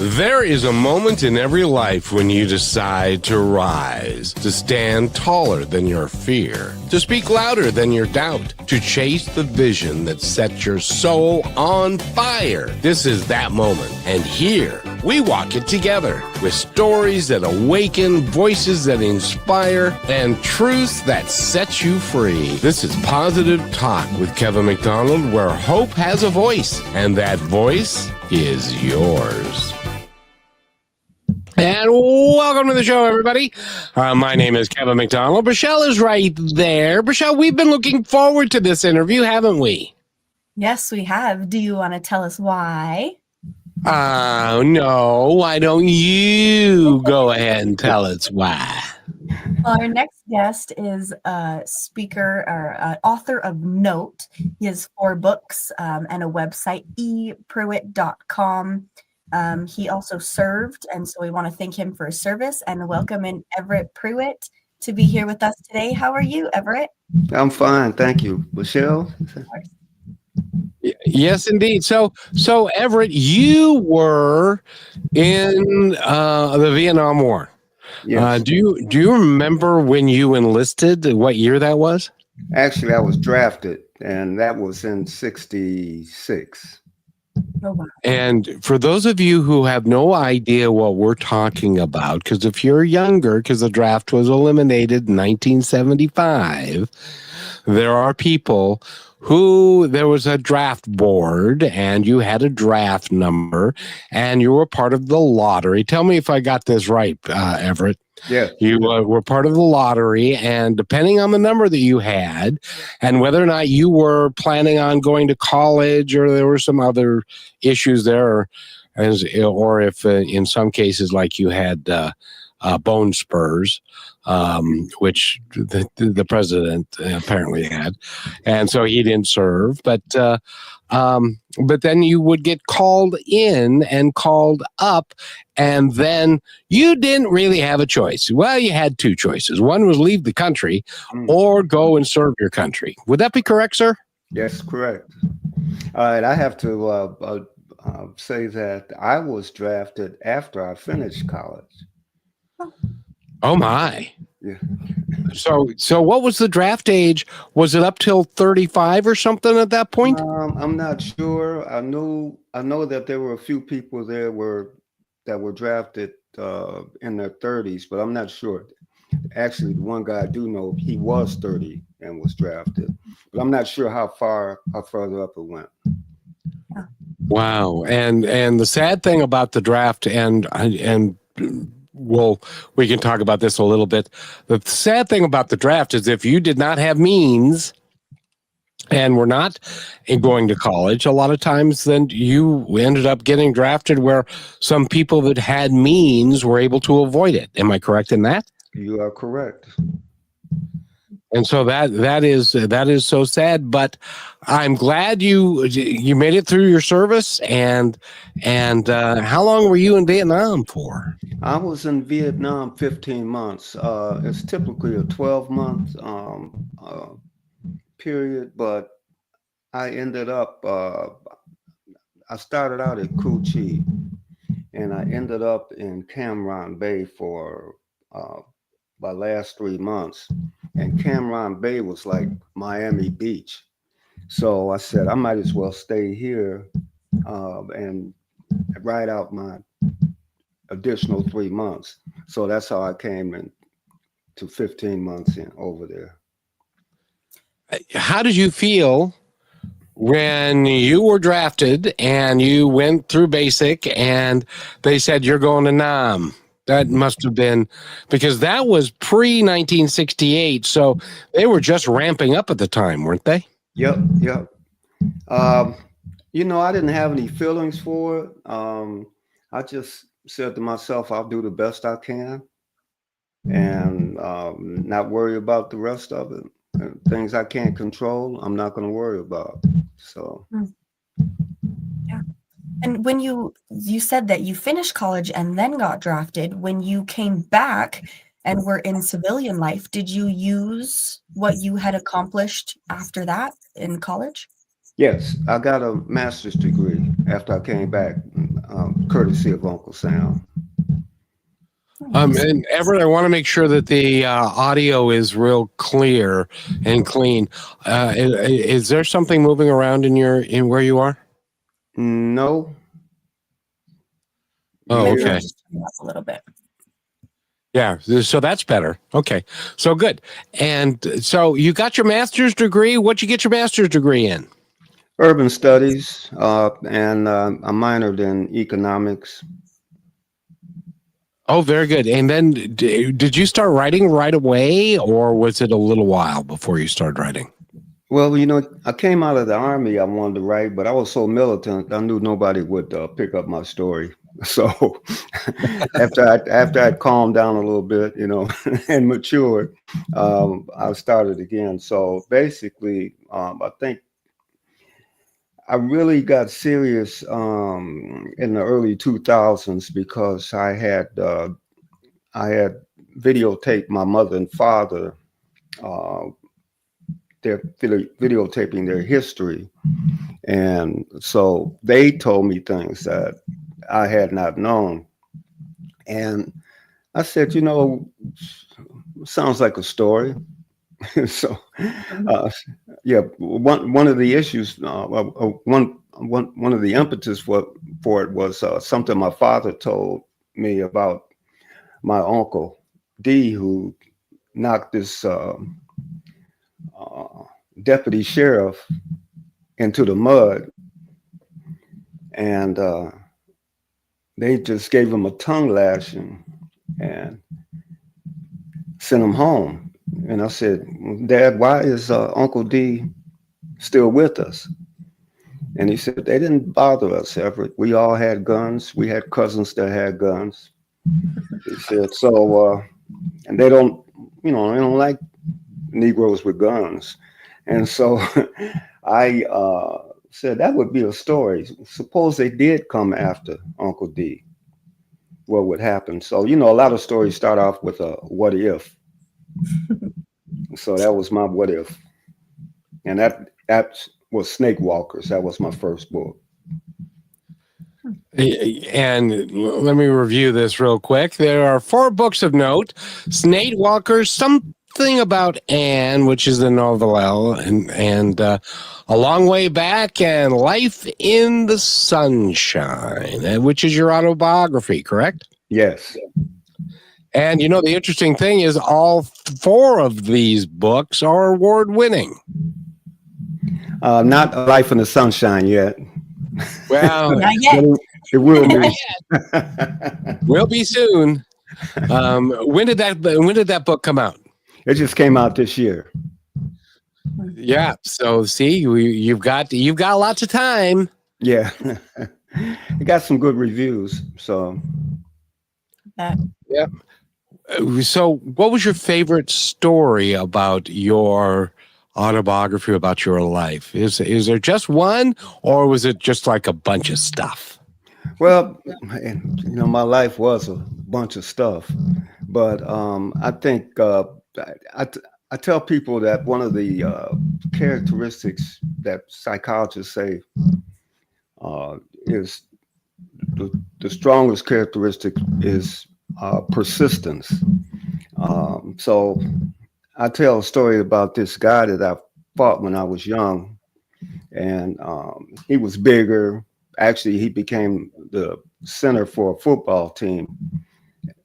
There is a moment in every life when you decide to rise, to stand taller than your fear, to speak louder than your doubt, to chase the vision that sets your soul on fire. This is that moment, and here we walk it together with stories that awaken, voices that inspire, and truths that set you free. This is Positive Talk with Kevin McDonald, where hope has a voice, and that voice is yours. And welcome to the show, everybody. My name is Kevin McDonald. Michelle is right there. Michelle, we've been looking forward to this interview, haven't we? Yes, we have. Do you want to tell us why? No. Why don't you go ahead and tell us why? Our next guest is a speaker or author of note. He has 4 books and a website, eprewitt.com. He also served, and so we want to thank him for his service and welcome in Everett Prewitt to be here with us today. How are you, Everett? I'm fine, thank you. Michelle? Yes, indeed. So Everett, you were in the Vietnam War. Yes. Do you remember when you enlisted? What year that was? Actually, I was drafted, and that was in '66. Oh, wow. And for those of you who have no idea what we're talking about, because if you're younger, because the draft was eliminated in 1975, there are people who there was a draft board and you had a draft number and you were part of the lottery. Tell me if I got this right, Everett. Yeah. You were part of the lottery, and depending on the number that you had and whether or not you were planning on going to college or there were some other issues there, or if in some cases like you had bone spurs, which the president apparently had, and so he didn't serve. But then you would get called in and called up, and then you didn't really have a choice. Well, you had 2 choices. One was leave the country or go and serve your country. Would that be correct, sir? Yes, correct. All right, I have to say that I was drafted after I finished college. Oh, my. Yeah. So what was the draft age? Was it up till 35 or something at that point? I'm not sure. I know that there were a few people that were drafted in their 30s, but I'm not sure. Actually, the one guy I do know, he was 30 and was drafted, but I'm not sure how further up it went. Wow. And the sad thing about the draft, and well, we can talk about this a little bit. The sad thing about the draft is if you did not have means and were not going to college, a lot of times then you ended up getting drafted where some people that had means were able to avoid it. Am I correct in that? You are correct. And so that is so sad, but I'm glad you made it through your service. And how long were you in Vietnam for? I was in Vietnam 15 months. It's typically a 12-month period, but I ended up. I started out at Cu Chi, and I ended up in Cam Ranh Bay for my last 3 months. And Cam Ranh Bay was like Miami Beach. So I said, I might as well stay here and ride out my additional 3 months. So that's how I came in to 15 months in over there. How did you feel when you were drafted and you went through basic and they said you're going to Nam? That must have been because that was pre-1968. So they were just ramping up at the time, weren't they? Yep. I didn't have any feelings for it. I just said to myself, I'll do the best I can and not worry about the rest of it. Things I can't control, I'm not going to worry about. So. Yeah. And when you said that you finished college and then got drafted, when you came back and were in civilian life, did you use what you had accomplished after that in college? Yes, I got a master's degree after I came back. courtesy of Uncle Sam. And Everett, I want to make sure that the audio is real clear and clean. Is there something moving around in where you are? No. Oh, Maybe okay. we'll just turn it up a little bit. Yeah, so that's better. Okay, so good. And so you got your master's degree. What'd you get your master's degree in? Urban studies, and I minored in economics. Oh, very good. And then did you start writing right away, or was it a little while before you started writing? Well, I came out of the Army. I wanted to write, but I was so militant, I knew nobody would pick up my story. So after I'd calmed down a little bit, and matured, I started again. So basically, I think I really got serious in the early 2000s because I had videotaped my mother and father. They're videotaping their history. And so they told me things that I had not known. And I said, sounds like a story. So, yeah, one of the issues, one of the impetus for it was something my father told me about my uncle D, who knocked this deputy sheriff into the mud, and they just gave him a tongue lashing and sent him home. And I said, Dad, why is Uncle D still with us? And he said, they didn't bother us, Everett. We all had guns. We had cousins that had guns. He said, so, and they don't like Negroes with guns. And so I said, that would be a story. Suppose they did come after Uncle D. What would happen? So, a lot of stories start off with a what if. So that was my what if. And that was Snake Walkers. That was my first book. And let me review this real quick. There are 4 books of note: Snake Walkers, Something About Anne, which is the novella, and A Long Way Back, and Life in the Sunshine, which is your autobiography, correct? Yes. And the interesting thing is all 4 of these books are award-winning. Not Life in the Sunshine yet. Well, Not yet. It will be. Will be soon. When did that book come out? It just came out this year. Yeah. So see, you've got lots of time. Yeah. It got some good reviews. So. Yeah. So what was your favorite story about your autobiography, about your life? Is there just one, or was it just like a bunch of stuff? Well, my life was a bunch of stuff, but I think I tell people that one of the characteristics that psychologists say is the strongest characteristic is persistence. So I tell a story about this guy that I fought when I was young, and he was bigger. Actually, he became the center for a football team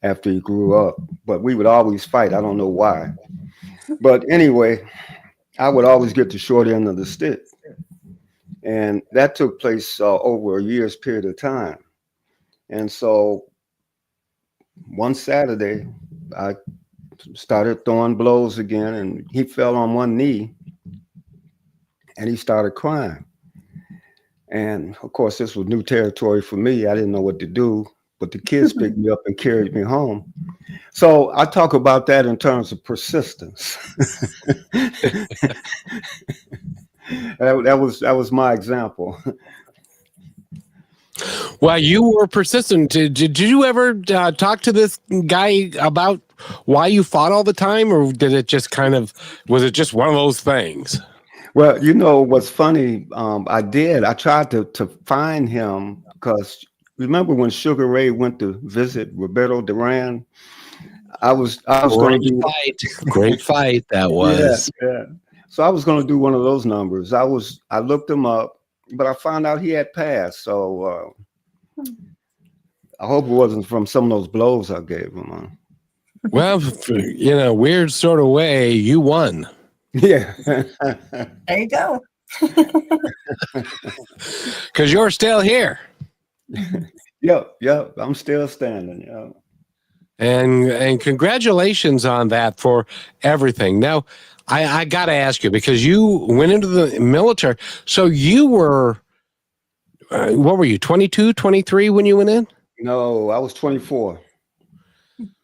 after he grew up, but we would always fight. I don't know why. But anyway, I would always get the short end of the stick. And that took place over a year's period of time. And so one Saturday, I started throwing blows again, and he fell on one knee and he started crying. And of course, this was new territory for me. I didn't know what to do, but the kids picked me up and carried me home. So I talk about that in terms of persistence. That was my example. Well, you were persistent. Did you ever talk to this guy about why you fought all the time, or was it just one of those things? Well, what's funny, I tried to find him because remember when Sugar Ray went to visit Roberto Duran? I was going to do Great fight that yeah, was. yeah. So I was going to do one of those numbers. I looked him up, but I found out he had passed. So I hope it wasn't from some of those blows I gave him. Well, in a weird sort of way, you won. Yeah. There you go. Because you're still here. Yep. I'm still standing. Yeah. And congratulations on that for everything. Now, I got to ask you, because you went into the military. So you were, what were you, 22, 23 when you went in? No, I was 24.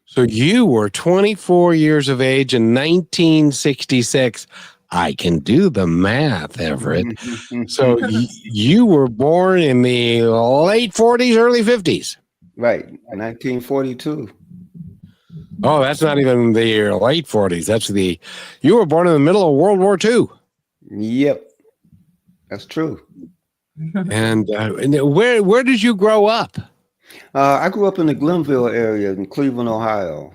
So you were 24 years of age in 1966. I can do the math, Everett. So you were born in the late 40s, early 50s. Right, 1942. Oh, that's not even the late 40s. You were born in the middle of World War II. Yep, that's true. And where did you grow up? I grew up in the Glenville area in Cleveland, Ohio.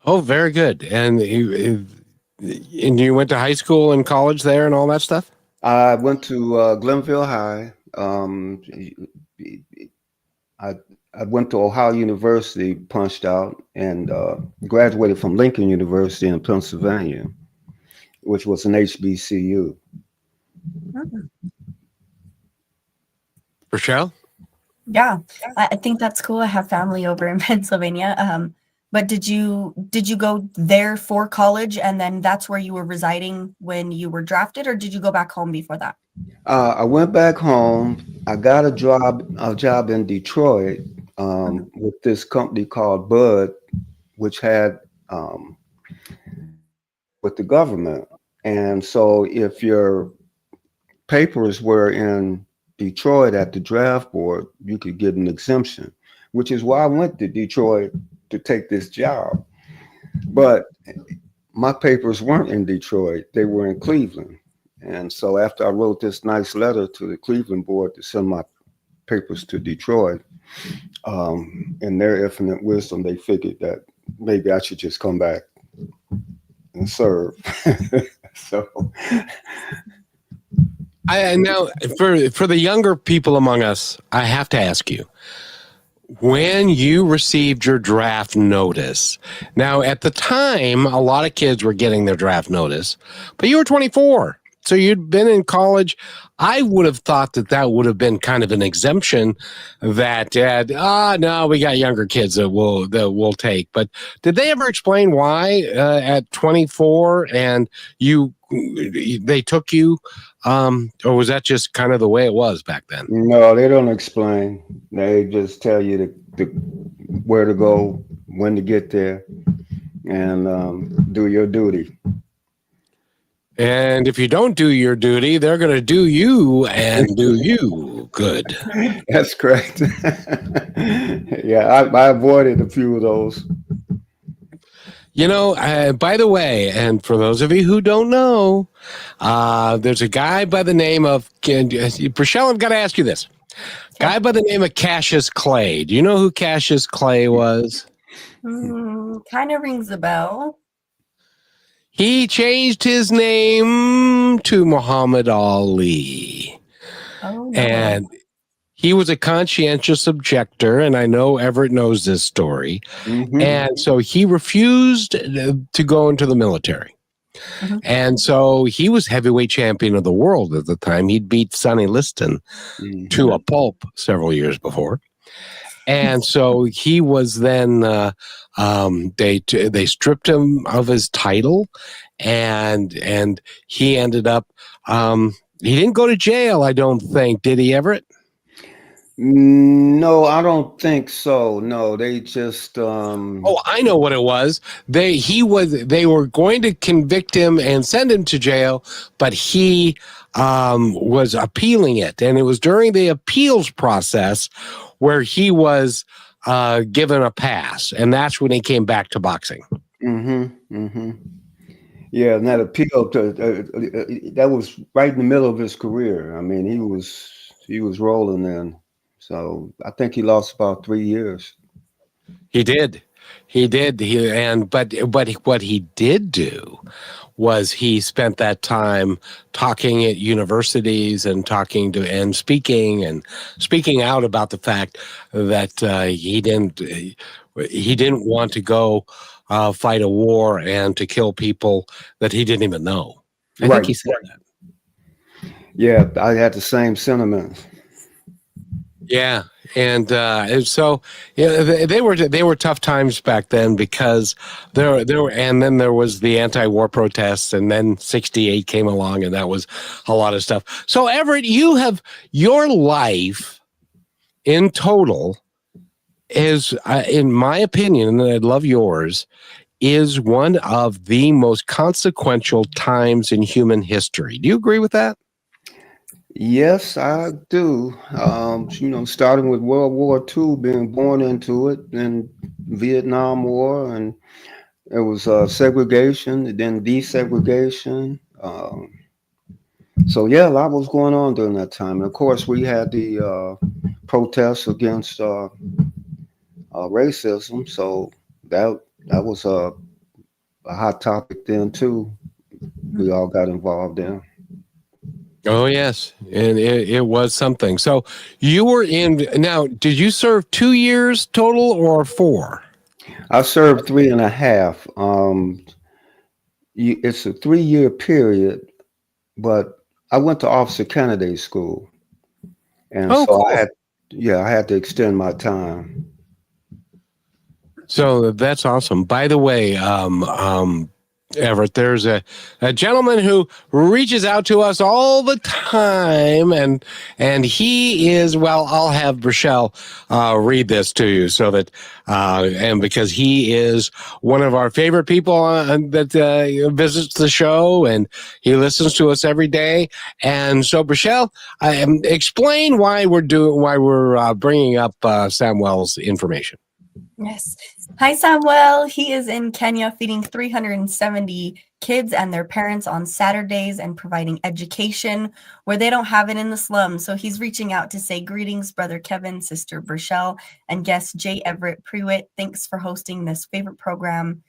Oh, very good. And you went to high school and college there and all that stuff? I went to Glenville High. I went to Ohio University, punched out, and graduated from Lincoln University in Pennsylvania, which was an HBCU. Rochelle? Yeah, I think that's cool. I have family over in Pennsylvania. But did you go there for college, and then that's where you were residing when you were drafted, or did you go back home before that? I went back home. I got a job in Detroit with this company called Bud, which had with the government. And so if your papers were in Detroit at the draft board, you could get an exemption, which is why I went to Detroit to take this job. But my papers weren't in Detroit, they were in Cleveland. And so after I wrote this nice letter to the Cleveland board to send my papers to Detroit, in their infinite wisdom, they figured that maybe I should just come back and serve. So now for the younger people among us, I have to ask you, when you received your draft notice, now at the time, a lot of kids were getting their draft notice, but you were 24. So you'd been in college. I would have thought that would have been kind of an exemption that, no, we got younger kids that we'll take. But did they ever explain why at 24 and they took you, or was that just kind of the way it was back then? No, they don't explain. They just tell you where to go, when to get there, and do your duty. And if you don't do your duty, they're going to do you and do you good. That's correct. Yeah, I avoided a few of those. You know, by the way, and for those of you who don't know, there's a guy by the name of, Rochelle, I've got to ask you this. Guy by the name of Cassius Clay. Do you know who Cassius Clay was? Kind of rings a bell. He changed his name to Muhammad Ali. Oh, no. And he was a conscientious objector, and I know Everett knows this story. Mm-hmm. And so he refused to go into the military. Mm-hmm. And so he was heavyweight champion of the world at the time. He'd beat Sonny Liston to a pulp several years before. And so he was then, they stripped him of his title, and he ended up, he didn't go to jail, I don't think. Did he, Everett? No, I don't think so. No, they just Oh, I know what it was. They were going to convict him and send him to jail, but he was appealing it. And it was during the appeals process where he was given a pass, and that's when he came back to boxing. Yeah, and that appeal to that was right in the middle of his career. I mean, he was rolling then. So I think he lost about 3 years. He did. But what he did do was he spent that time talking at universities and speaking out about the fact that he didn't want to go fight a war and to kill people that he didn't even know. I think he said that. Yeah, I had the same sentiments. Yeah, and so they were tough times back then, because there were, and then there was the anti-war protests, and then '68 came along, and that was a lot of stuff. So Everett, you have your life in total is, in my opinion, and I'd love yours, is one of the most consequential times in human history. Do you agree with that? Yes, I do. Starting with World War II, being born into it, and Vietnam War, and it was segregation, then desegregation. So yeah, a lot was going on during that time. And of course, we had the protests against racism. So that was a hot topic then too. We all got involved in. Oh, yes. And it was something. So you were in, now, did you serve 2 years total or 4? I served 3.5. It's a 3-year period, but I went to Officer Kennedy School. And so cool. I had to extend my time. So that's awesome. By the way, Everett, there's a gentleman who reaches out to us all the time, and he is, well, I'll have Rochelle read this to you, so that and because he is one of our favorite people that visits the show, and he listens to us every day. And so, Rochelle, explain why we're bringing up Samuel's information. Yes. Hi, Samuel. He is in Kenya feeding 370 kids and their parents on Saturdays and providing education where they don't have it in the slums. So he's reaching out to say greetings, Brother Kevin, Sister Rochelle, and guest J. Everett Prewitt. Thanks for hosting this favorite program,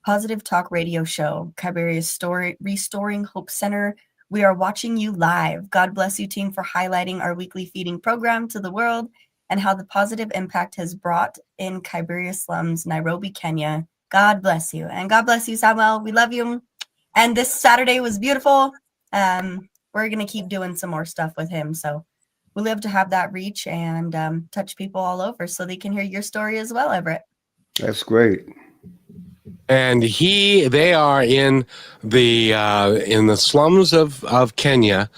Positive Talk Radio Show, Kiberia's Restoring Hope Center. We are watching you live. God bless you, team, for highlighting our weekly feeding program to the world and how the positive impact has brought in Kiberia slums, Nairobi, Kenya. God bless you. And God bless you, Samuel. We love you. And this Saturday was beautiful. We're going to keep doing some more stuff with him. So we love to have that reach and touch people all over so they can hear your story as well, Everett. That's great. And they are in the slums of Kenya.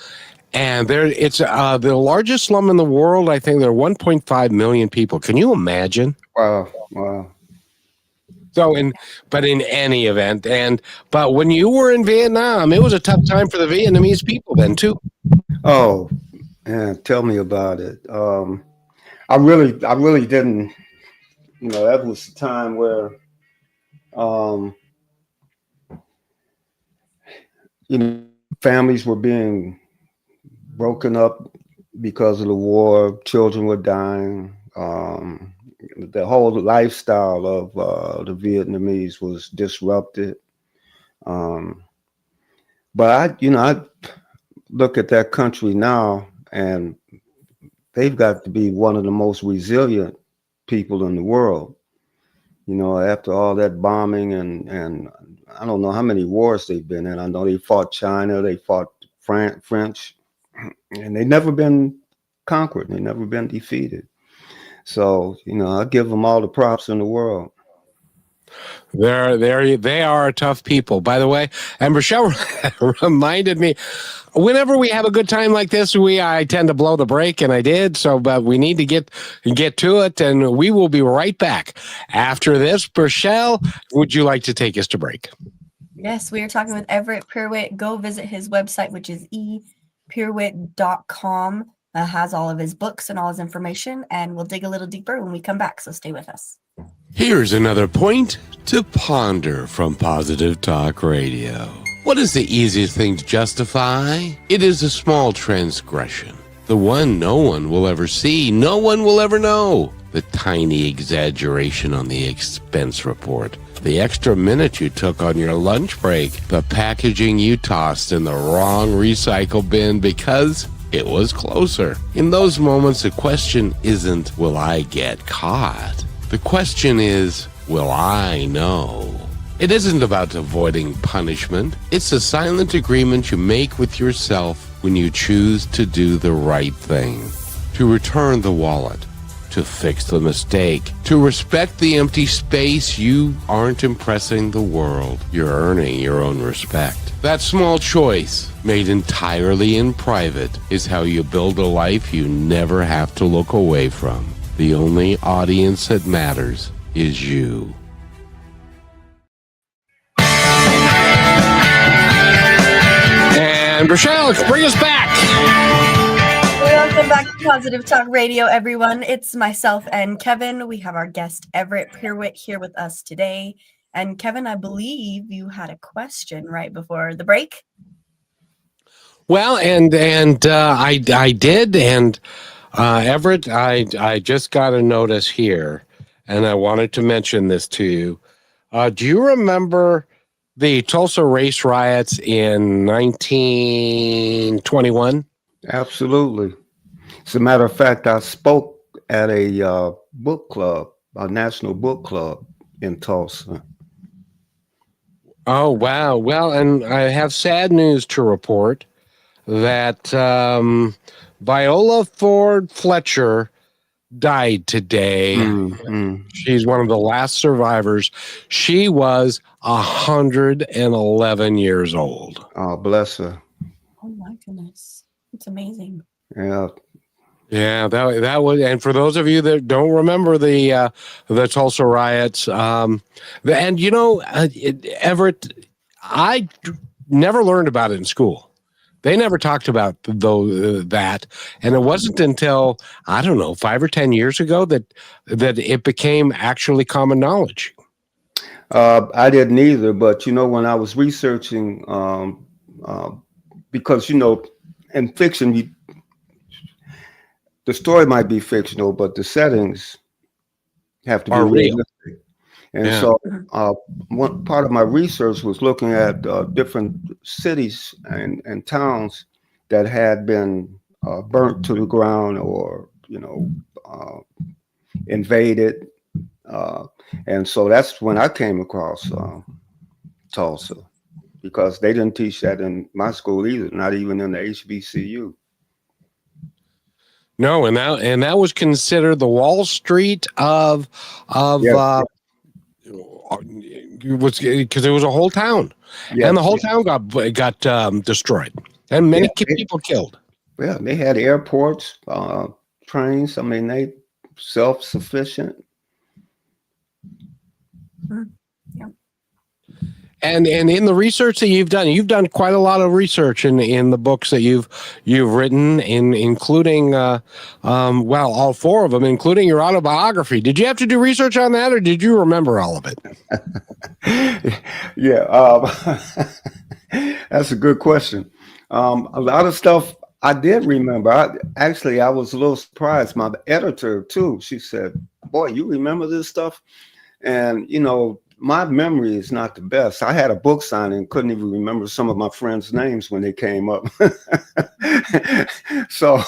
And it's the largest slum in the world. I think there are 1.5 million people. Can you imagine? Wow. So, in any event, but when you were in Vietnam, it was a tough time for the Vietnamese people then too. Oh, yeah, tell me about it. I really didn't. That was the time where, families were being broken up because of the war. Children were dying. The whole lifestyle of the Vietnamese was disrupted. But I look at that country now, and they've got to be one of the most resilient people in the world. After all that bombing and I don't know how many wars they've been in. I know they fought China, they fought French, and they've never been conquered. They've never been defeated. So, I give them all the props in the world. They are tough people, by the way. And Rochelle reminded me, whenever we have a good time like this, I tend to blow the break, and I did. So, but we need to get to it, and we will be right back after this. Rochelle, would you like to take us to break? Yes, we are talking with Everett Prewitt. Go visit his website, which is eprewitt.com. Has all of his books and all his information, and we'll dig a little deeper when we come back, so stay with us. Here's another point to ponder from Positive Talk Radio. What is the easiest thing to justify? It is a small transgression. The one no one will ever see, no one will ever know. The tiny exaggeration on the expense report. The extra minute you took on your lunch break. The packaging you tossed in the wrong recycle bin because it was closer. In those moments, the question isn't, will I get caught? The question is, will I know? It isn't about avoiding punishment. It's a silent agreement you make with yourself when you choose to do the right thing. To return the wallet. To fix the mistake. To respect the empty space. You aren't impressing the world. You're earning your own respect. That small choice, made entirely in private, is how you build a life you never have to look away from. The only audience that matters is you. And Rochelle, bring us back. Welcome back to Positive Talk Radio, everyone. It's myself and Kevin. We have our guest Everett Prewitt here with us today. And Kevin, I believe you had a question right before the break. Well, and I did, and Everett, I just got a notice here, and I wanted to mention this to you. Do you remember the Tulsa race riots in 1921? Absolutely. As a matter of fact, I spoke at a book club, a national book club in Tulsa. Oh, wow. Well, and I have sad news to report that Viola Ford Fletcher died today. Mm-hmm. She's one of the last survivors. She was 111 years old. Oh, bless her. Oh my goodness. It's amazing. Yeah. Yeah, that was, and for those of you that don't remember the Tulsa riots, and you know, Everett, I never learned about it in school. They never talked about that, and it wasn't until, I don't know, 5 or 10 years ago that it became actually common knowledge. I didn't either, but you know, when I was researching, because you know, in fiction, the story might be fictional, but the settings have to be real. realistic. And Yeah. so, one part of my research was looking at different cities and towns that had been burnt to the ground, or you know, invaded. And so that's when I came across Tulsa, because they didn't teach that in my school either, not even in the HBCU. No, and that was considered the Wall Street of Yes. was, because it was a whole town, Yes. and the whole town got destroyed, and many people killed. Yeah, they had airports, trains. I mean, they self-sufficient. Yeah. And in the research that you've done quite a lot of research in the books that you've written, including all 4 of them, including your autobiography. Did you have to do research on that, or did you remember all of it? Yeah, that's a good question. A lot of stuff I did remember. I was a little surprised. My editor too. She said, "Boy, you remember this stuff?" And you know, my memory is not the best. I had a book signing, couldn't even remember some of my friends' names when they came up. So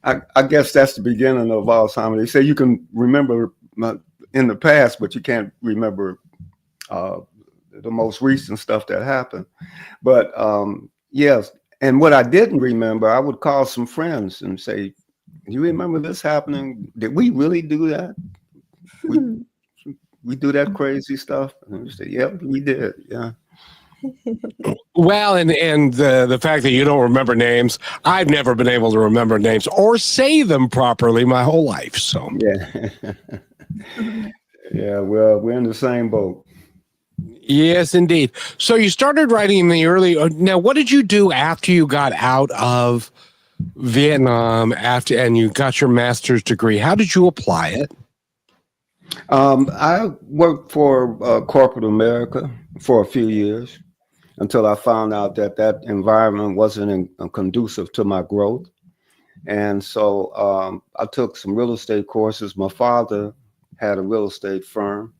I guess that's the beginning of Alzheimer's. They say you can remember in the past, but you can't remember the most recent stuff that happened. But yes, and what I didn't remember, I would call some friends and say, "Do you remember this happening? Did we really do that? We do that crazy stuff?" And we say, "Yep, we did." Yeah. Well, and the fact that you don't remember names, I've never been able to remember names or say them properly my whole life. So Yeah. Yeah. Well, we're in the same boat. yes, indeed. So you started writing in the early. Now, what did you do after you got out of Vietnam? And you got your master's degree, how did you apply it? I worked for corporate America for a few years until I found out that environment wasn't conducive to my growth. And so I took some real estate courses. My father had a real estate firm,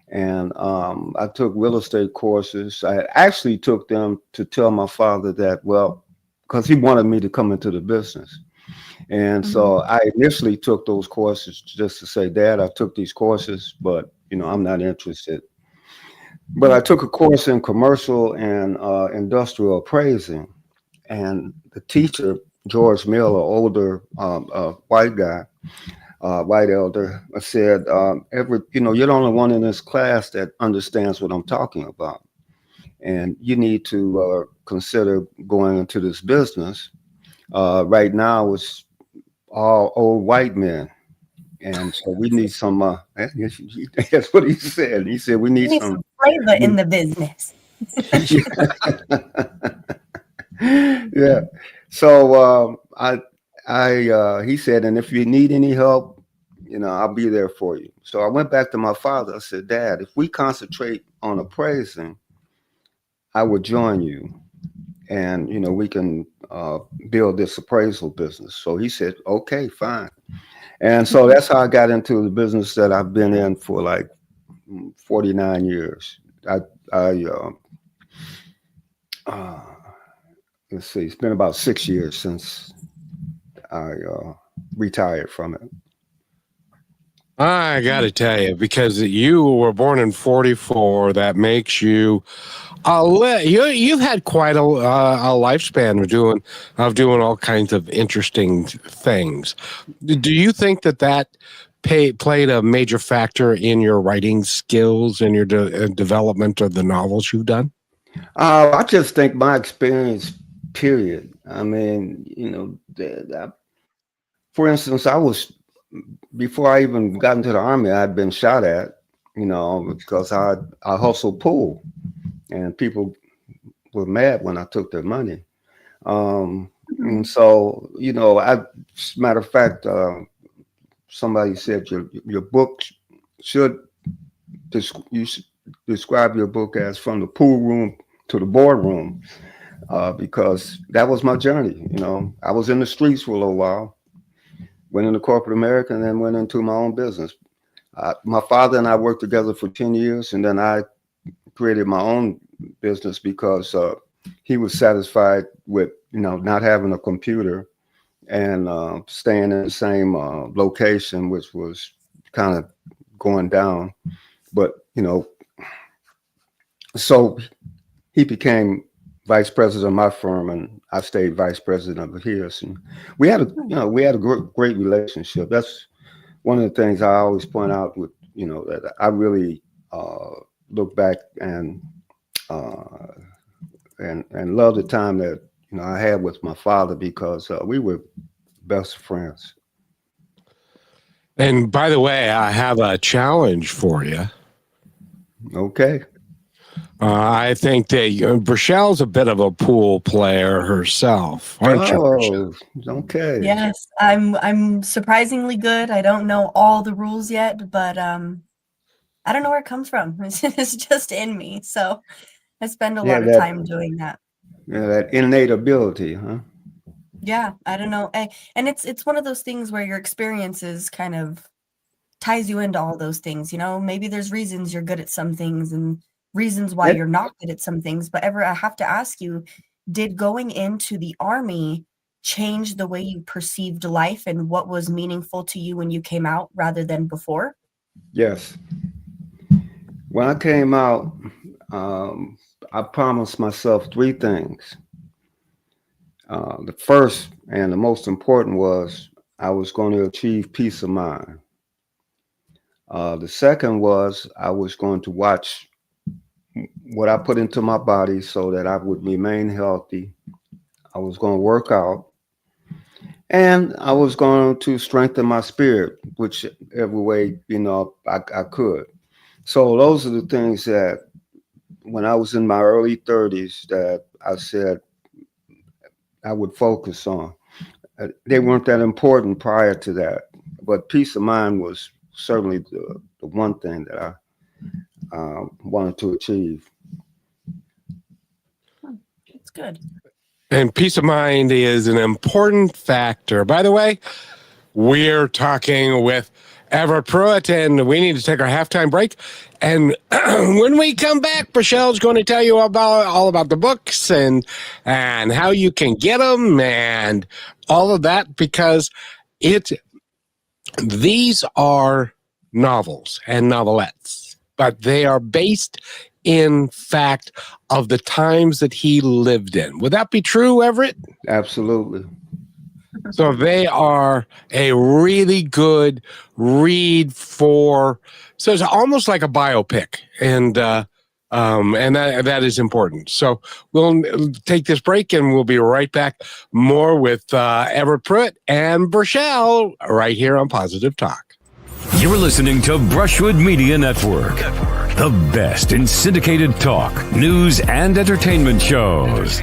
and I took real estate courses. I actually took them to tell my father that, well, because he wanted me to come into the business. And so I initially took those courses just to say, Dad, I took these courses, but I'm not interested. But I took a course in commercial and industrial appraising, and the teacher, George Miller, older white guy, white elder, said, Everett, you're the only one in this class that understands what I'm talking about. And you need to consider going into this business. Right now, it's all old white men. And so we need some, that's what he said. He said, we You need need some flavor in the business. Yeah. So he said, and if you need any help, I'll be there for you. So I went back to my father. I said, Dad, if we concentrate on appraising, I would join you, and we can build this appraisal business. So he said, okay, fine. And so that's how I got into the business that I've been in for like 49 years. I let's see, it's been about 6 years since I retired from it. I got to tell you, because you were born in '44, that makes you you've had quite a lifespan of doing all kinds of interesting things. Do you think that played a major factor in your writing skills and your development of the novels you've done? I just think my experience, period. I mean, for instance, before I even got into the Army, I'd been shot at, because I hustled pool, and people were mad when I took their money. And so, matter of fact, somebody said your book should you should describe your book as from the pool room to the boardroom, because that was my journey. I was in the streets for a little while, went into corporate America, and then went into my own business. My father and I worked together for 10 years, and then I created my own business because he was satisfied with, not having a computer and staying in the same location, which was kind of going down. But, so he became vice president of my firm, and I stayed vice president of his. And we had a great relationship. That's one of the things I always point out with, that I really look back and love the time that I had with my father, because we were best friends. And by the way, I have a challenge for you. Okay. I think that Brachelle's a bit of a pool player herself, aren't you? Oh, okay. Yes, I'm surprisingly good. I don't know all the rules yet, but I don't know where it comes from. It's just in me. So I spend a lot of time doing that. Yeah, that innate ability, huh? Yeah, I don't know. And it's one of those things where your experiences kind of ties you into all those things. Maybe there's reasons you're good at some things and reasons why you're not good at some things. But Everett, I have to ask you, did going into the Army change the way you perceived life and what was meaningful to you when you came out rather than before? Yes. When I came out, I promised myself three things. The first and the most important was I was going to achieve peace of mind. The second was I was going to watch what I put into my body so that I would remain healthy. I was going to work out, and I was going to strengthen my spirit, whichever way I could. So those are the things that, when I was in my early 30s, that I said I would focus on. They weren't that important prior to that, but peace of mind was certainly the one thing that I wanted to achieve. That's good. And peace of mind is an important factor. By the way, we're talking with Everett Prewitt, and we need to take our halftime break. And when we come back, Michelle's going to tell you all about the books and how you can get them and all of that, because these are novels and novelettes, but they are based in fact of the times that he lived in. Would that be true, Everett? Absolutely. So they are a really good read so it's almost like a biopic, and that is important. So we'll take this break, and we'll be right back more with Everett Prewitt and Burchell right here on Positive Talk. You're listening to Brushwood Media Network, the best in syndicated talk, news, and entertainment shows.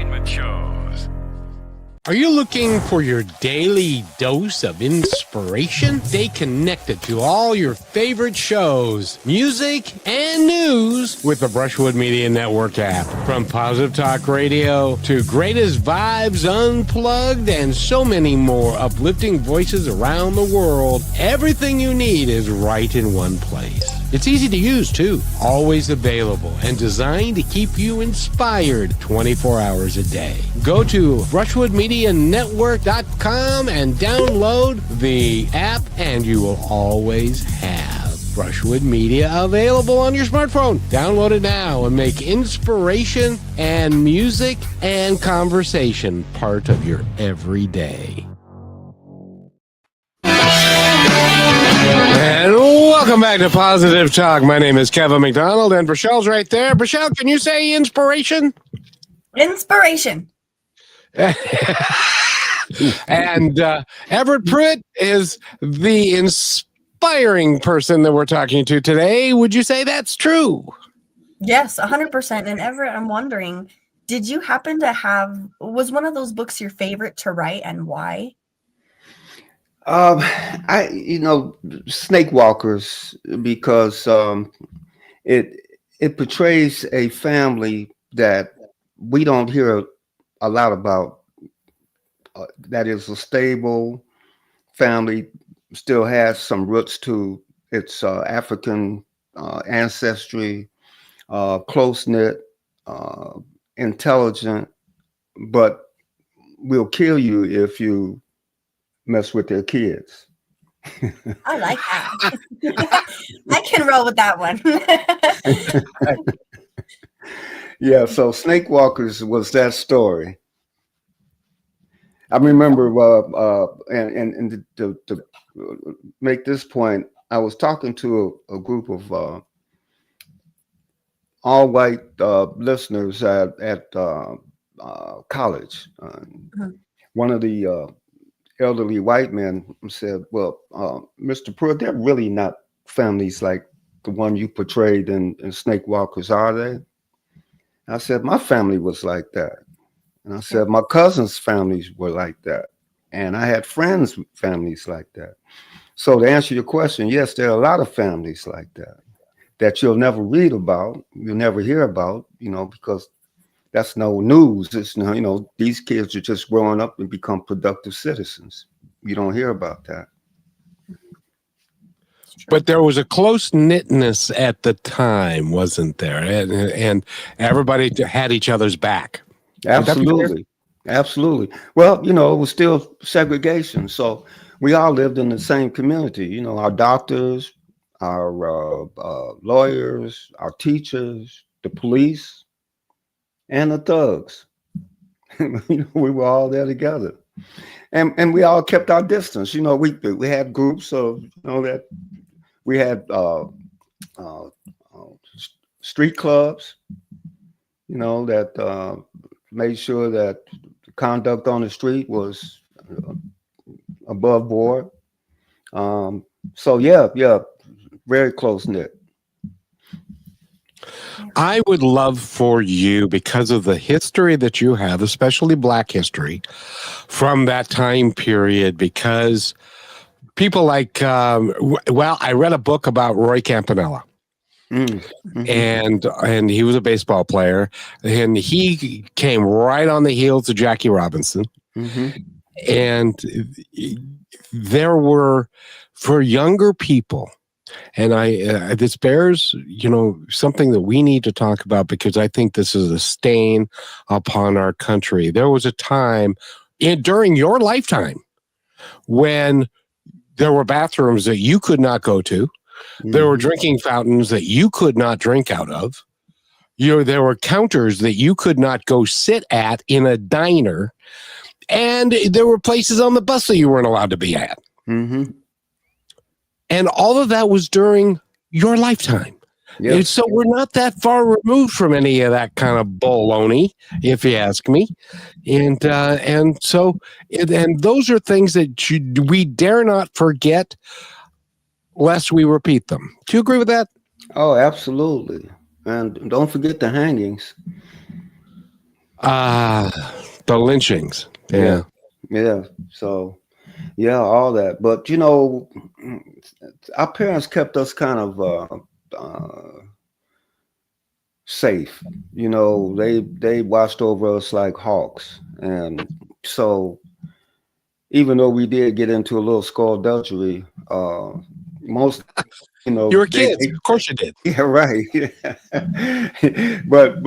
Are you looking for your daily dose of inspiration? Stay connected to all your favorite shows, music, and news with the Brushwood Media Network app. From Positive Talk Radio to Greatest Vibes Unplugged and so many more uplifting voices around the world, everything you need is right in one place. It's easy to use, too. Always available and designed to keep you inspired 24 hours a day. Go to brushwoodmedianetwork.com and download the app, and you will always have Brushwood Media available on your smartphone. Download it now and make inspiration and music and conversation part of your everyday. And welcome back to Positive Talk. My name is Kevin McDonald, and Burchell's right there. Burchell, can you say inspiration? Inspiration. And Everett Prewitt is the inspiring person that we're talking to today. Would you say that's true? Yes, 100%. And Everett, I'm wondering, did you happen to was one of those books your favorite to write, and why? Snake Walkers, because it portrays a family that we don't hear a lot about. That is a stable family, still has some roots to its African ancestry, close-knit, intelligent, but will kill you if you mess with their kids. I like that. I can roll with that one. Yeah, so Snake Walkers was that story. I remember, and to make this point, I was talking to a group of all white listeners at college. One of the elderly white men said, "Well, Mr. Prewitt, they're really not families like the one you portrayed in Snake Walkers, are they?" I said, "My family was like that." And I said, "My cousins' families were like that. And I had friends' families like that." So to answer your question, yes, there are a lot of families like that you'll never read about, you'll never hear about, because that's no news. It's, these kids are just growing up and become productive citizens. You don't hear about that. But there was a close-knitness at the time, wasn't there? And everybody had each other's back. Absolutely. Absolutely. Well, it was still segregation. So we all lived in the same community. Our doctors, our lawyers, our teachers, the police, and the thugs. We were all there together. And we all kept our distance. We had groups of, that we had street clubs, that made sure that the conduct on the street was above board. So yeah, very close knit. I would love for you, because of the history that you have, especially Black history, from that time period, because people like, I read a book about Roy Campanella. and he was a baseball player, and he came right on the heels of Jackie Robinson. And there were, for younger people, and this bears, something that we need to talk about, because I think this is a stain upon our country. There was a time during your lifetime when there were bathrooms that you could not go to. There were drinking fountains that you could not drink out of. There were counters that you could not go sit at in a diner. And there were places on the bus that you weren't allowed to be at. And all of that was during your lifetime. Yep. So we're not that far removed from any of that kind of baloney, if you ask me. And those are things that we dare not forget, lest we repeat them. Do you agree with that? Oh, absolutely. And don't forget the hangings. The lynchings. Yeah. So, all that. But, our parents kept us kind of safe. They watched over us like hawks. And so even though we did get into a little skullduggery, most, you were kids. Of course you did. Yeah, right. but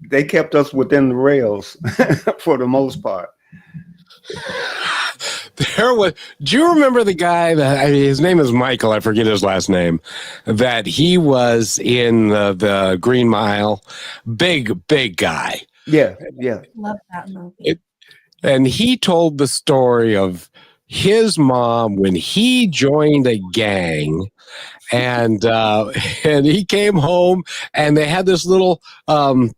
they kept us within the rails for the most part. Do you remember the guy his name is Michael, I forget his last name, that he was in the Green Mile, big guy. Yeah. Love that movie. And he told the story of his mom when he joined a gang, and he came home, and they had this little thing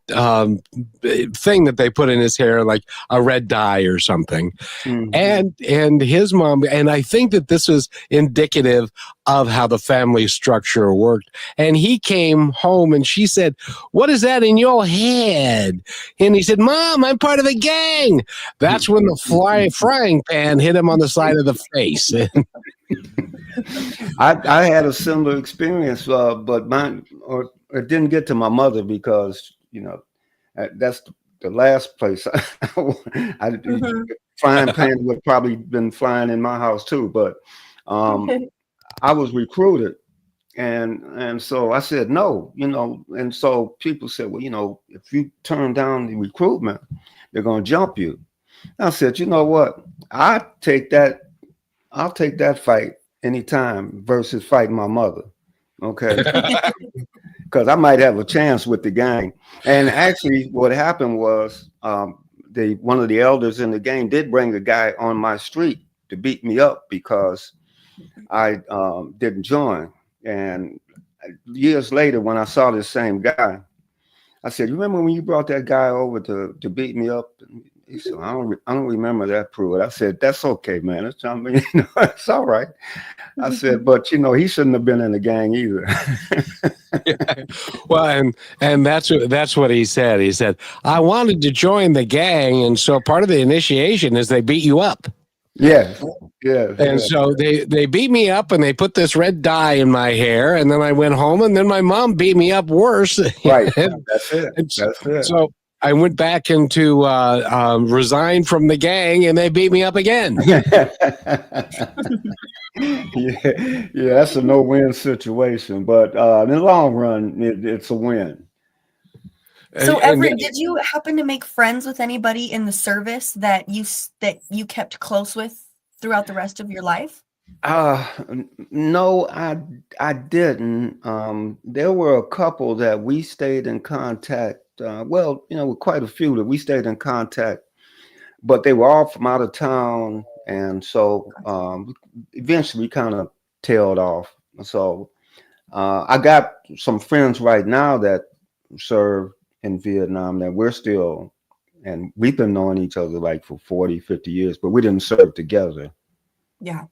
that they put in his hair, like a red dye or something. And his mom, and I think that this was indicative of how the family structure worked. And he came home, and she said, "What is that in your head?" And he said, "Mom, I'm part of a gang." That's when the frying pan hit him on the side of the face. I had a similar experience, but it didn't get to my mother, because that's the last place frying pan would probably been flying in my house too. But I was recruited, and so I said no, and so people said, well, if you turn down the recruitment, they're going to jump you. I said, you know what? I'll take that fight anytime versus fighting my mother. Okay. Because I might have a chance with the gang. And actually what happened was one of the elders in the gang did bring a guy on my street to beat me up because I didn't join. And years later, when I saw this same guy, I said, "You remember when you brought that guy over to beat me up?" He said, I don't remember that, Prewitt. I said, "That's okay, man. It's all right." I said, "But he shouldn't have been in the gang either." Well, and that's what he said. He said, "I wanted to join the gang, and so part of the initiation is they beat you up." Yeah. And so they beat me up, and they put this red dye in my hair, and then I went home, and then my mom beat me up worse. Right. That's it. So I went back into resign from the gang, and they beat me up again. Yeah, that's a no-win situation, but in the long run, it's a win. So, Everett, did you happen to make friends with anybody in the service that you kept close with throughout the rest of your life? No, I didn't. There were a couple that we stayed in contact. With quite a few that we stayed in contact, but they were all from out of town, and so eventually we kind of tailed off. So I got some friends right now that serve in Vietnam that we're still, and we've been knowing each other like for 40, 50 years, but we didn't serve together. Yeah.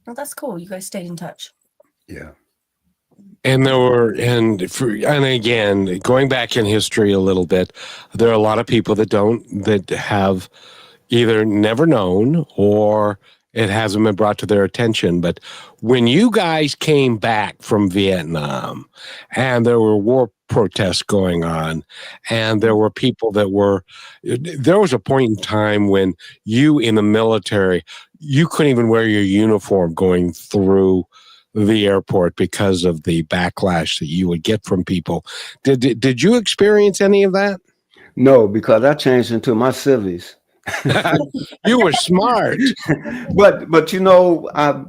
Well, that's cool. You guys stayed in touch. Yeah. And again, going back in history a little bit, there are a lot of people that have either never known or it hasn't been brought to their attention. But when you guys came back from Vietnam and there were war protests going on and there were people there was a point in time when you in the military, you couldn't even wear your uniform going through the airport because of the backlash that you would get from people. Did you experience any of that? No, because I changed into my civvies. You were smart. But you know, I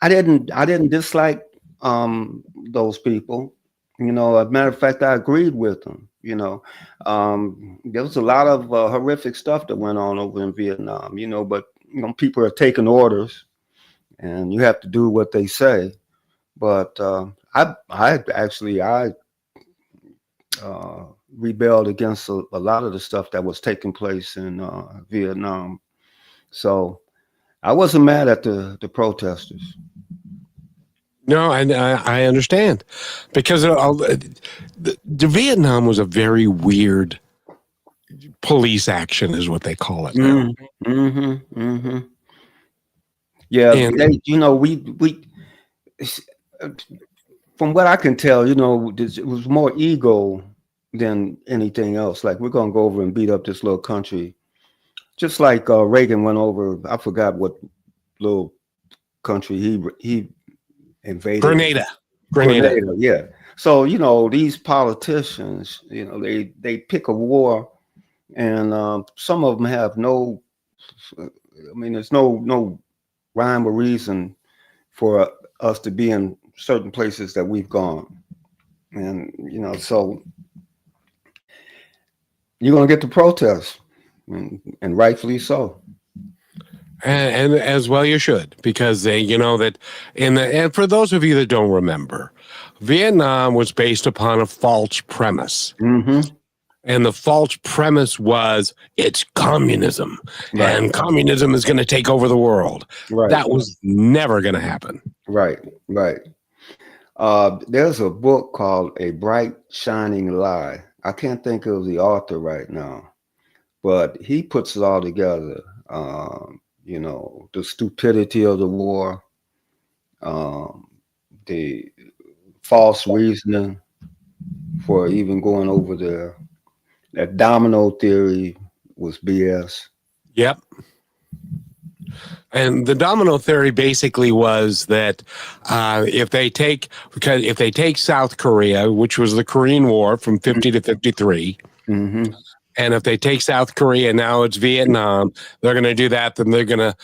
didn't dislike those people. You know, as a matter of fact, I agreed with them. You know, there was a lot of horrific stuff that went on over in Vietnam. You know, but you know, people are taking orders, and you have to do what they say. But I actually rebelled against a lot of the stuff that was taking place in Vietnam. So I wasn't mad at the protesters. No, I understand, because the Vietnam was a very weird police action, is what they call it now. Yeah, you know, we from what I can tell, you know, it was more ego than anything else. Like, we're gonna go over and beat up this little country, just like Reagan went over. I forgot what little country he invaded. Grenada. Yeah. So you know, these politicians, you know, they pick a war, and some of them have no. I mean, there's no rhyme or reason for us to be in certain places that we've gone, and you know, so you're gonna get the protests, and rightfully so. And as well you should, because they, you know, that and for those of you that don't remember, Vietnam was based upon a false premise. Mm-hmm. And the false premise was it's communism, Right. and communism is going to take over the world. Right. That was never going to happen. Right. There's a book called A Bright Shining Lie. I can't think of the author right now, but he puts it all together. You know, the stupidity of the war, the false reasoning for even going over there. That domino theory was BS. Yep. And the domino theory basically was that if they take South Korea, which was the Korean War from 50 to 53, Mm-hmm. and if they take South Korea, now it's Vietnam, they're going to do that, then they're going to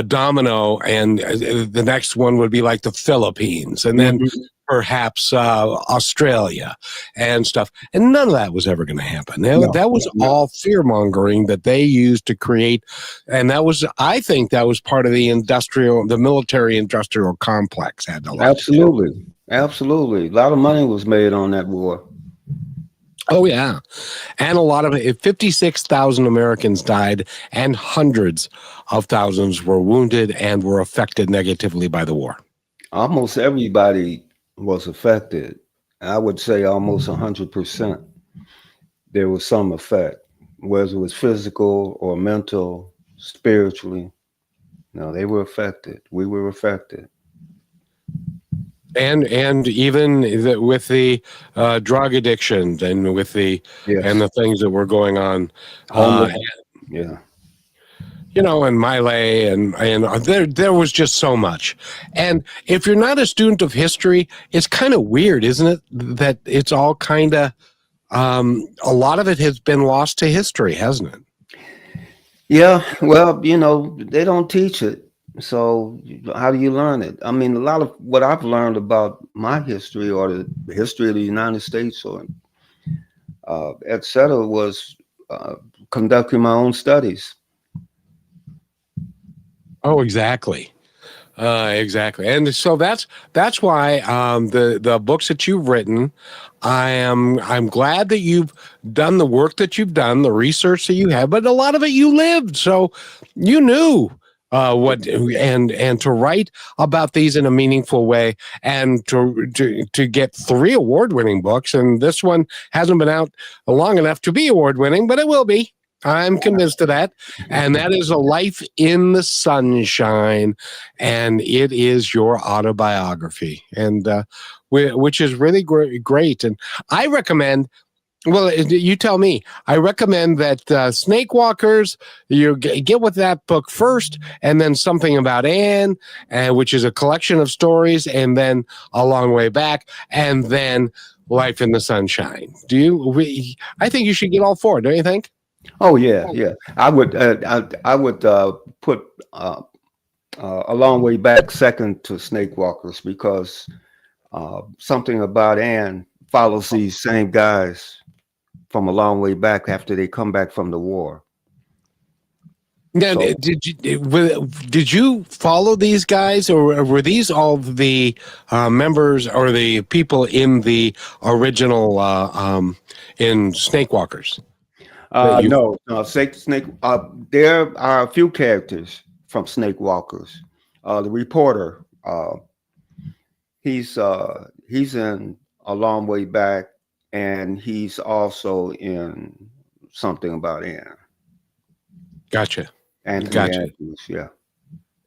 domino, and the next one would be like the Philippines, and then perhaps Australia and stuff. And none of that was ever going to happen. That was all fear-mongering that they used to create, and I think that was part of the military-industrial complex. Absolutely. A lot of money was made on that war. Oh, yeah. And a lot of it, 56,000 Americans died, and hundreds of thousands were wounded and were affected negatively by the war. Almost everybody was affected. I would say almost 100%. There was some effect, whether it was physical or mental, spiritually. No, they were affected. We were affected. And even with the drug addiction and with the and the things that were going on, yeah, you know, and Mile and there was just so much. And if you're not a student of history, it's kind of weird, isn't it? That it's all kind of a lot of it has been lost to history, hasn't it? Yeah. Well, you know, they don't teach it. So how do you learn it? I mean, a lot of what I've learned about my history or the history of the United States or et cetera was conducting my own studies. Oh, exactly. Exactly. And so that's why the books that you've written, I'm glad that you've done the work that you've done, the research that you have, but a lot of it you lived. So you knew what and to write about these in a meaningful way, and to get 3 award-winning books, and this one hasn't been out long enough to be award-winning, but it will be. I'm convinced of that. And that is A Life in the Sunshine. And it is your autobiography, and which is really great. And I recommend, well, you tell me, I recommend that Snake Walkers, you get with that book first, and then Something About Anne, which is a collection of stories, and then A Long Way Back, and then Life in the Sunshine. I think you should get all four, don't you think? Oh yeah, yeah. I would put A Long Way Back second to Snake Walkers, because Something About Anne follows these same guys from a long way back after they come back from the war. Now, So- did you follow these guys, or were these all the members or the people in the original in Snake Walkers? No, Snake. There are a few characters from Snake Walkers. The reporter, he's in A Long Way Back, and he's also in Something About Anne. Gotcha. Anthony Gotcha. Andrews, yeah.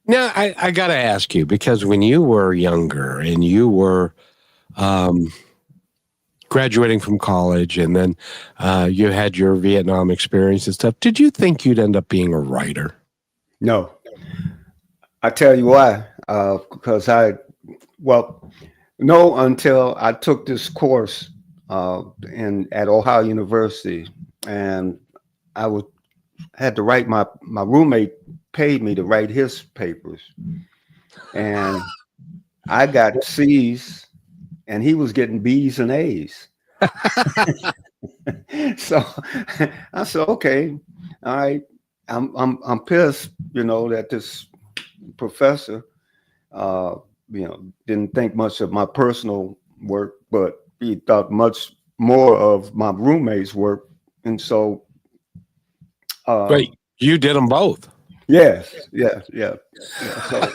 Now, I got to ask you, because when you were younger and you were graduating from college, and then you had your Vietnam experience and stuff, did you think you'd end up being a writer? No. I tell you why. Because no, until I took this course at Ohio University, and I had to write my roommate paid me to write his papers, and I got C's and he was getting B's and A's. So I said, okay, all right, I'm pissed, that this professor didn't think much of my personal work, but he thought much more of my roommate's work. And so But you did them both. yes. So,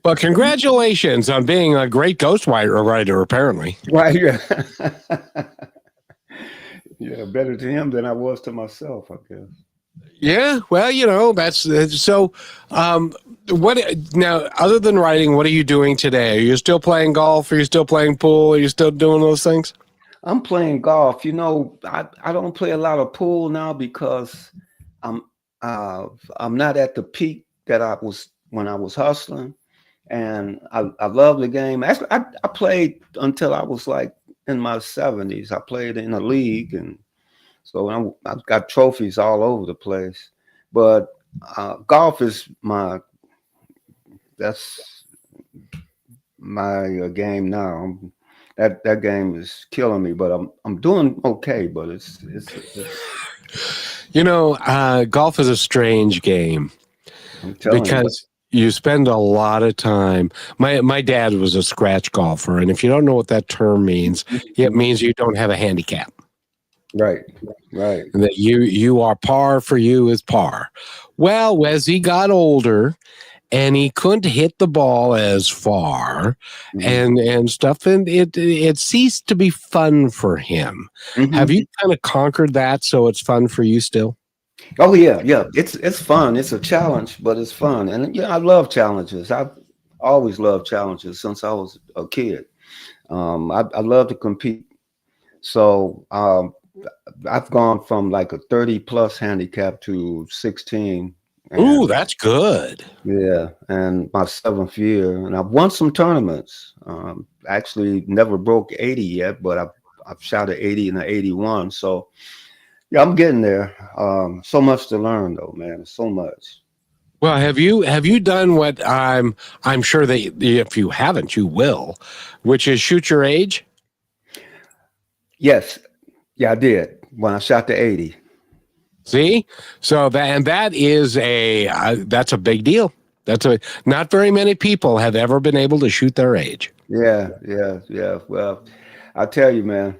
Well, congratulations on being a great ghostwriter, apparently. right, yeah. Yeah, better to him than I was to myself, I guess. Yeah, well, that's so. What now? Other than writing, what are you doing today? Are you still playing golf? Are you still playing pool? Are you still doing those things? I'm playing golf. I don't play a lot of pool now because I'm not at the peak that I was when I was hustling, and I love the game. Actually, I played until I was like in my 70s. I played in a league, and so I've got trophies all over the place. But golf is that's my game now. That game is killing me, but I'm doing okay. But it's golf is a strange game I'm telling because you spend a lot of time. My dad was a scratch golfer, and if you don't know what that term means, it means you don't have a handicap. Right. That you are par for you is par. Well, as he got older and he couldn't hit the ball as far and stuff, and it ceased to be fun for him. Mhm. Have you kind of conquered that so it's fun for you still? Oh yeah. It's fun. It's a challenge, but it's fun, and I love challenges. I've always loved challenges since I was a kid. I love to compete. So I've gone from like a 30 plus handicap to 16. Ooh, that's good. Yeah, and my 7th year, and I've won some tournaments. Actually, never broke 80 yet, but I've shot an 80 and an 81. So yeah, I'm getting there. So much to learn, though, man. So much. Well, have you done what I'm sure that if you haven't, you will, which is shoot your age? Yes, yeah, I did when I shot the 80. See, so that is that's a big deal. Not very many people have ever been able to shoot their age. Yeah. Well, I'll tell you, man.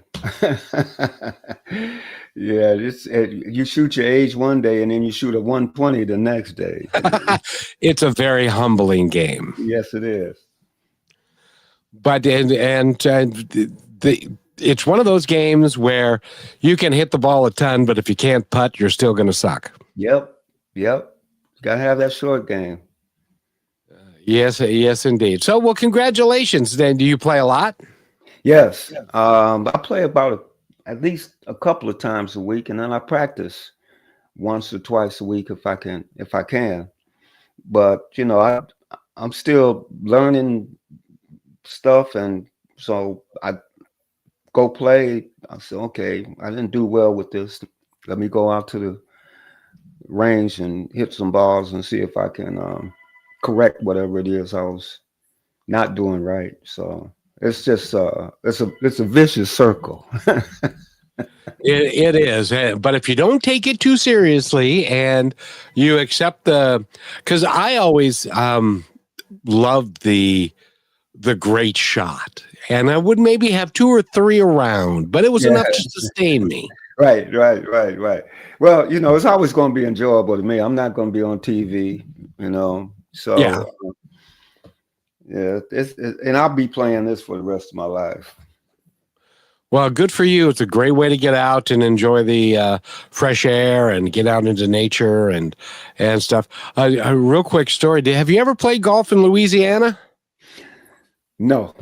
Yeah, you shoot your age one day and then you shoot a 120 the next day. It's a very humbling game. Yes, it is. But it's one of those games where you can hit the ball a ton, but if you can't putt, you're still going to suck. Yep. Got to have that short game. Yes, indeed. So, well, congratulations. Then, do you play a lot? Yes. I play about at least a couple of times a week, and then I practice once or twice a week if I can. But I'm still learning stuff, and so I go play. I said, okay, I didn't do well with this. Let me go out to the range and hit some balls and see if I can correct whatever it is I was not doing right. So it's just it's a vicious circle. It is, but if you don't take it too seriously and you accept because I always loved the great shot, and I would maybe have 2 or 3 around, but it was enough to sustain me. Right. Well, it's always going to be enjoyable to me. I'm not going to be on TV, So yeah, and I'll be playing this for the rest of my life. Well, good for you. It's a great way to get out and enjoy the fresh air and get out into nature and stuff. A real quick story. Have you ever played golf in Louisiana? No.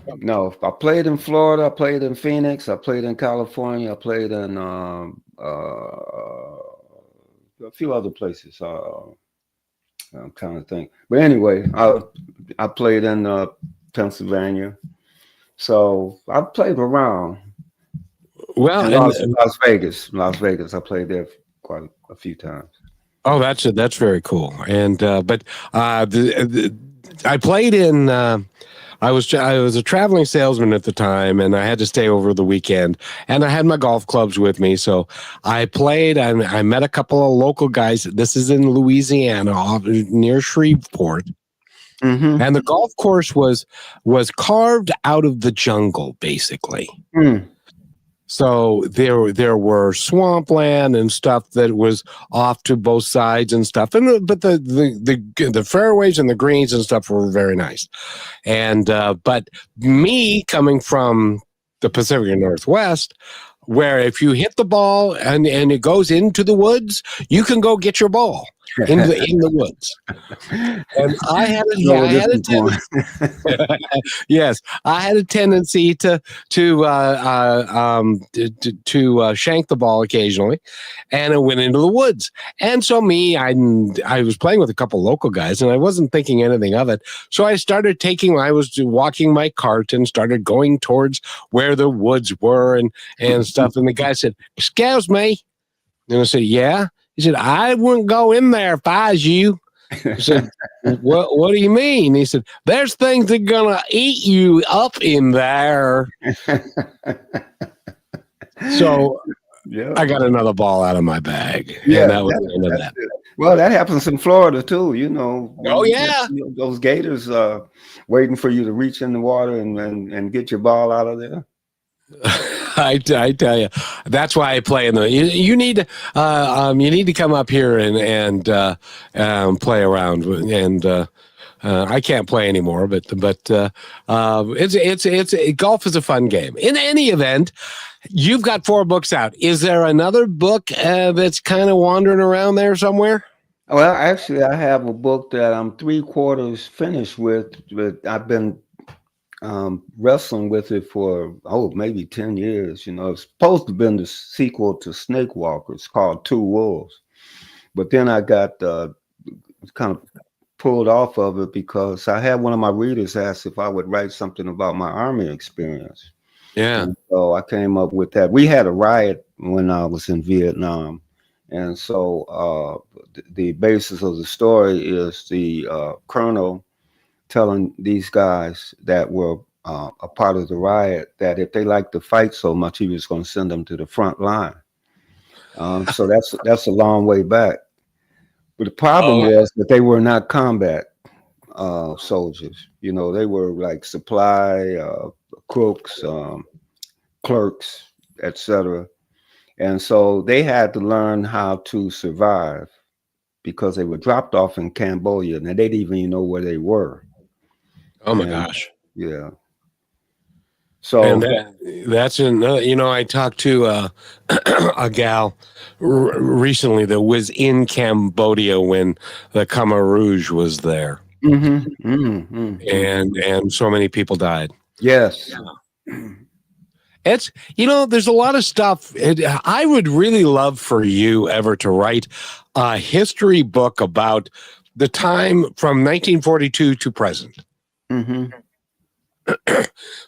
I played in Florida. I played in Phoenix. I played in California. I played in a few other places. I'm trying to think. But anyway, I played in Pennsylvania. So I played around. Well, Las Vegas. I played there quite a few times. Oh, that's very cool. And but I played in. I was a traveling salesman at the time, and I had to stay over the weekend. And I had my golf clubs with me, so I played. And I met a couple of local guys. This is in Louisiana, near Shreveport. Mm-hmm. And the golf course was carved out of the jungle, basically. Mm. So there were swampland and stuff that was off to both sides and stuff, but the fairways and the greens and stuff were very nice. And but me coming from the Pacific Northwest, where if you hit the ball and it goes into the woods, you can go get your ball in the woods. And I had a tendency. Yes, I had a tendency to shank the ball occasionally, and it went into the woods. And so I was playing with a couple local guys, and I wasn't thinking anything of it. So I was walking my cart and started going towards where the woods were and stuff. And the guy said, "Excuse me," and I said, "Yeah." He said, "I wouldn't go in there if I was you." I said, what do you mean? He said, "There's things that are going to eat you up in there." So yeah. I got another ball out of my bag. Yeah, and that was the end of that. Well, that happens in Florida too, Oh, yeah. Those gators waiting for you to reach in the water and get your ball out of there. I tell you, that's why I play in the. You need to come up here and play around. And I can't play anymore, but it's golf is a fun game. In any event, you've got 4 books out. Is there another book that's kind of wandering around there somewhere? Well, actually, I have a book that I'm 3/4 finished with, but I've been wrestling with it for maybe 10 years. It's supposed to have been the sequel to Snake Walkers called Two Wolves, but then I got kind of pulled off of it because I had one of my readers ask if I would write something about my Army experience. Yeah. And so I came up with that. We had a riot when I was in Vietnam, and so the basis of the story is the colonel telling these guys that were a part of the riot that if they liked to fight so much, he was going to send them to the front line. So that's a long way back. But the problem was that they were not combat soldiers. They were like supply crooks, clerks, etc. And so they had to learn how to survive because they were dropped off in Cambodia and they didn't even know where they were. Oh my gosh. Yeah. So And that's I talked to a gal recently that was in Cambodia when the Khmer Rouge was there, and so many people died. yes. It's there's a lot of stuff. I would really love for you ever to write a history book about the time from 1942 to present. Mm-hmm.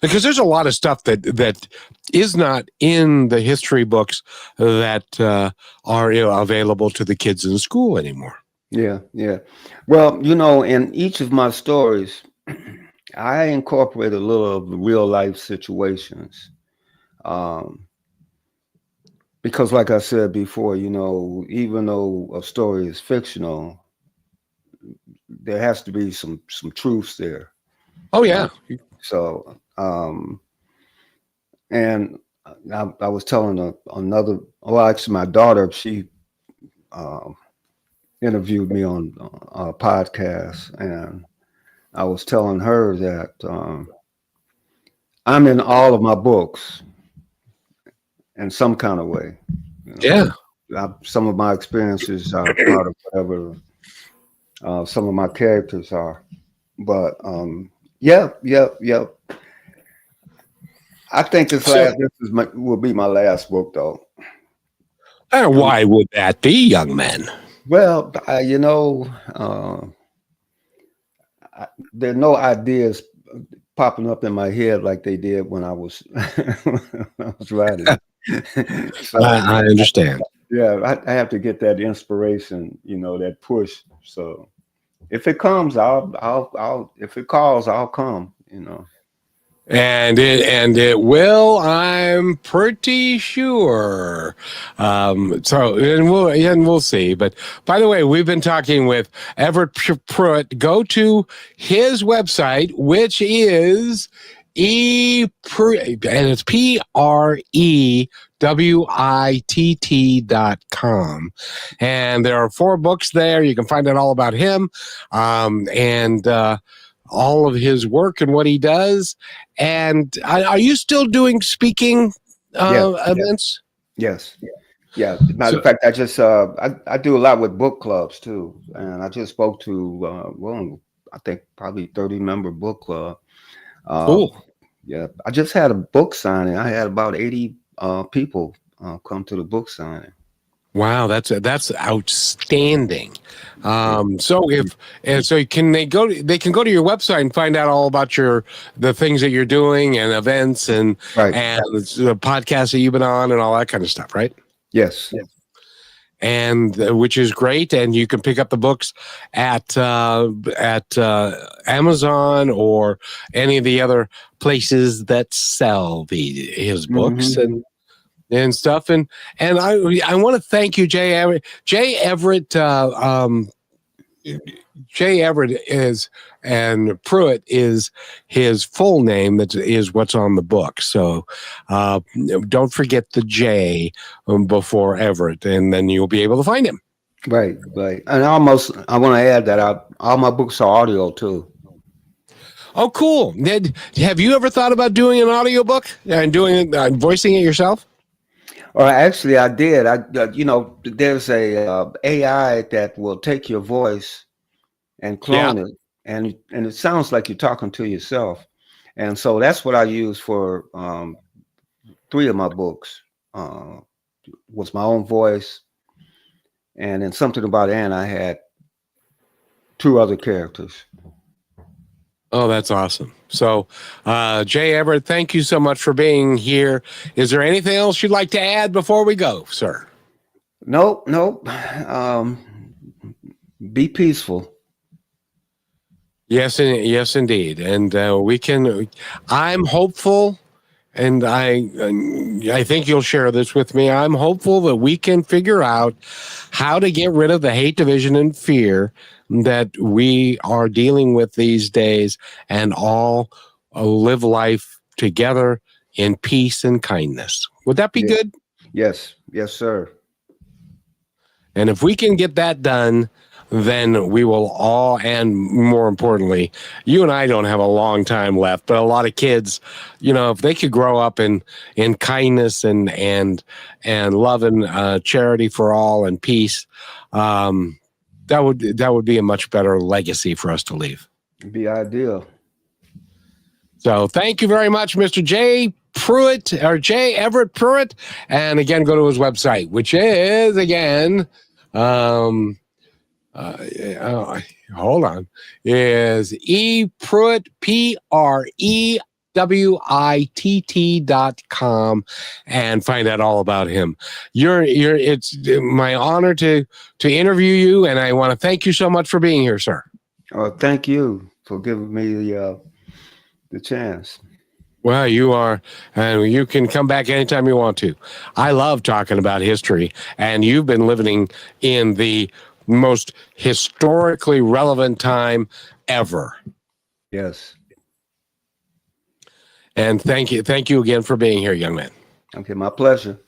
Because there's a lot of stuff that is not in the history books that are available to the kids in school anymore. Yeah, yeah. Well, in each of my stories, I incorporate a little of the real life situations. Because like I said before, even though a story is fictional, there has to be some truths there. Oh yeah. So, and I was telling actually my daughter, she interviewed me on a podcast, and I was telling her that I'm in all of my books in some kind of way. Yeah. Some of my experiences are part of whatever some of my characters are. But yeah. I think will be my last book, though. Why would that be, young man? Well, there are no ideas popping up in my head like they did when I was writing. So, I understand. Yeah, I have to get that inspiration, that push. So if it comes, I'll if it calls, I'll come. And it will, I'm pretty sure. We'll see. But by the way, we've been talking with Everett Prewitt. Go to his website, which is and it's PREWITT.com. And there are 4 books there. You can find out all about him. All of his work and what he does. And are you still doing speaking events? Yes. Yeah. Matter of fact, I just I do a lot with book clubs too, and I just spoke to I think probably 30-member book club. Cool. Yeah, I just had a book signing. I had about 80 people come to the book signing. Wow, that's outstanding. So can they go to your website and find out all about the things that you're doing and events and the podcasts that you've been on and all that kind of stuff, right? Yes. And which is great. And you can pick up the books at Amazon or any of the other places that sell his books and stuff. And I want to thank you, Jay Everett. Jay Everett is, and Prewitt is his full name. That is what's on the book. So don't forget the J before Everett, and then you'll be able to find him. Right. And I want to add that all my books are audio too. Oh, cool. Have you ever thought about doing an audiobook and doing it, voicing it yourself? Or actually, I did. There's a AI that will take your voice and clone it, and it sounds like you're talking to yourself. And so that's what I use for 3 of my books. Was my own voice, and in Something About Anne, I had 2 other characters. Oh, that's awesome. So, Jay Everett, thank you so much for being here. Is there anything else you'd like to add before we go, sir? Nope. Be peaceful. Yes, indeed. And I'm hopeful, and I think you'll share this with me. I'm hopeful that we can figure out how to get rid of the hate, division, and fear that we are dealing with these days, and all live life together in peace and kindness. Would that be good? Yes, sir. And if we can get that done, then we will all, and more importantly, you and I don't have a long time left, but a lot of kids, if they could grow up in kindness and love and charity for all and peace, that would be a much better legacy for us to leave. It'd be ideal. So thank you very much, Mr. J. Everett Prewitt. And again, go to his website, which is, again, hold on, is ePrewitt, PREWITT.com, and find out all about him. It's my honor to interview you, and I want to thank you so much for being here, sir. Thank you for giving me the chance. Well, you are, and you can come back anytime you want to. I love talking about history, and you've been living in the most historically relevant time ever. Yes. And thank you again for being here, young man. Okay, my pleasure.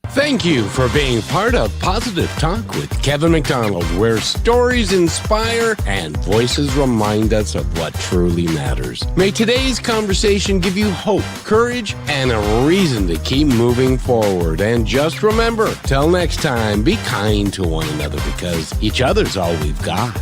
Thank you for being part of Positive Talk with Kevin McDonald, where stories inspire and voices remind us of what truly matters. May today's conversation give you hope, courage, and a reason to keep moving forward. And just remember, till next time, be kind to one another because each other's all we've got.